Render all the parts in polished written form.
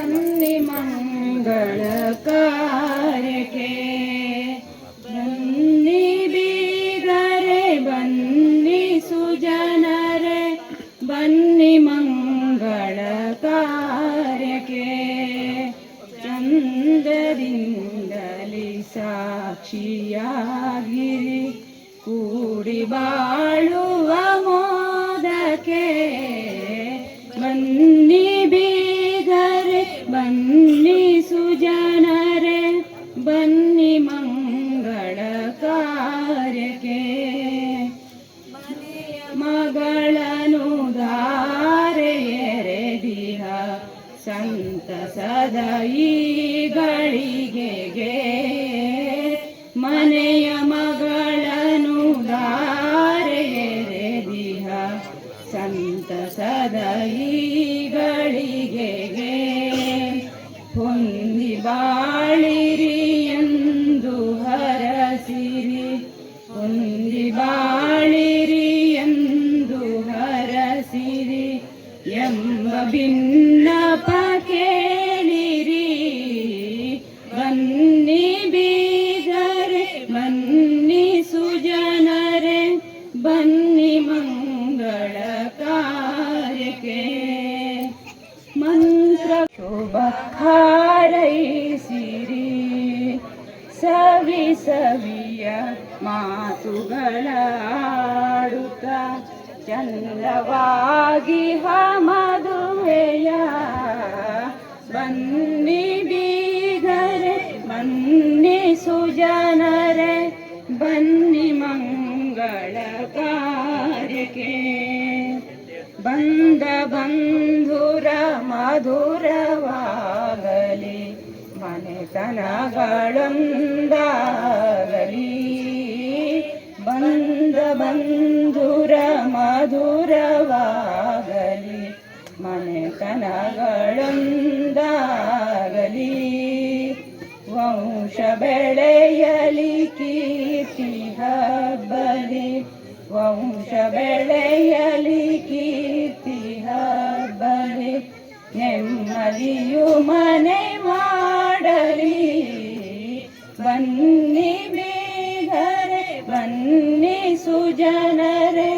ಬನ್ನಿ ಮಂಗಳ ಕಾರ್ಯಕ್ಕೆ, ಬನ್ನಿ ಬೀಗರೆ ಬನ್ನಿ ಸುಜನರೆ, ಬನ್ನಿ ಮಂಗಳ ಕಾರ್ಯಕ್ಕೆ. ಚಂದದಿಂದಲಿ ಸಾಕ್ಷಿಯಾಗಿರಿ, ಕೂಡಿ ಬಾಳುವ ಮೋದಕ್ಕೆ. ಬನ್ನಿ ಬೀಗರೆ ಬನ್ನಿ ಸುಜನರೆ, ಬನ್ನಿ ಮಂಗಳ ಕಾರ್ಯಕ್ಕೆ. ಮಗಳನು ಧಾರೆ ಎರೆದಿಹ ಸಂತಸದ ಈ ಗಳಿಗೆಗೆ, ಮನೆಯ ಮಗಳನು ಧಾರೆ ಎರೆದಿಹ ಸಂತಸದ ಈ ಗಳಿಗೆಗೆ. ಹೊಂದಿ ಬಾಳಿರಿ ಎಂದು ಹರಸಿರಿ, ಹೊಂದಿ ಬಾಳಿರಿ ಎಂದು ಹರಸಿರಿ ಎಂಬ ಭಿನ್ನಪ ಕೇಳಿರಿ. ಬನ್ನಿ ಬೀಗರೆ ಬನ್ನಿ ಸುಜನರೆ, ಬನ್ನಿ ಮಂಗಳ ಕಾರ್ಯಕ್ಕೆ. ಮಂತ್ರ ಶುಭ ಹಾರೈಸಿರಿ, ಸವಿ ಸವಿಯ ಮಾತುಗಳಾಡುತ್ತ, ಚಂದವಾಗಿ ಮದುವೆಯ. ಬನ್ನಿ ಬೀಗರೆ ಬನ್ನಿ ಸುಜನರೆ, ಬನ್ನಿ ಮಂಗಳ ಕಾರ್ಯಕ್ಕೆ. ಬಂದ ಬಂಧುರ ಮಧುರವಾಗಲಿ, ಮನೆತನಗಳೊಂದಾಗಲಿ. ಬಂದ ಬಂಧುರ ಮಧುರವಾಗಲಿ, ಮನೆತನಗಳೊಂದಾಗಲಿ. ವಂಶ ಬೆಳೆಯಲಿ ಕೀರ್ತಿ ಹಬ್ಬಲಿ, ವಂಶ ಬೆಳೆಯಲಿ ಕೀರ್ತಿ ಹಬ್ಬಲಿ. ನೆಮ್ಮದಿಯು ಮನೆ ಮಾಡಲಿ. ಬನ್ನಿ ಬೀಗರೆ ಬನ್ನಿ ಸುಜನರೆ,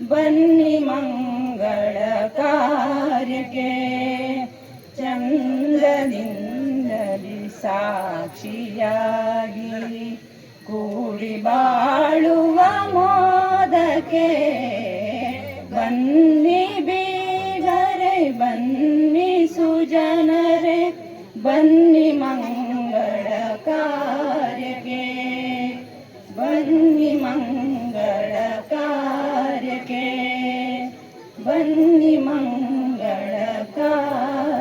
ಬನ್ನಿ ಮಂಗಳ ಕಾರ್ಯಕ್ಕೆ. ಚಂದದಿಂದಲಿ ಸಾಕ್ಷಿಯಾಗಿರಿ, ಕೂಡಿ ಬಾಳುವ ಮೋದಕ್ಕೆ. ಬನ್ನಿ ಬೀಗರೆ ಬನ್ನಿ ಸುಜನರೆ, ಬನ್ನಿ ಮಂಗಳ ಕಾರ್ಯಕ್ಕೆ. ಬನ್ನಿ ಮಂಗಳ ಕಾರ್ಯಕ್ಕೆ, ಬನ್ನಿ ಮಂಗಳ ಕಾರ್ಯಕ್ಕೆ.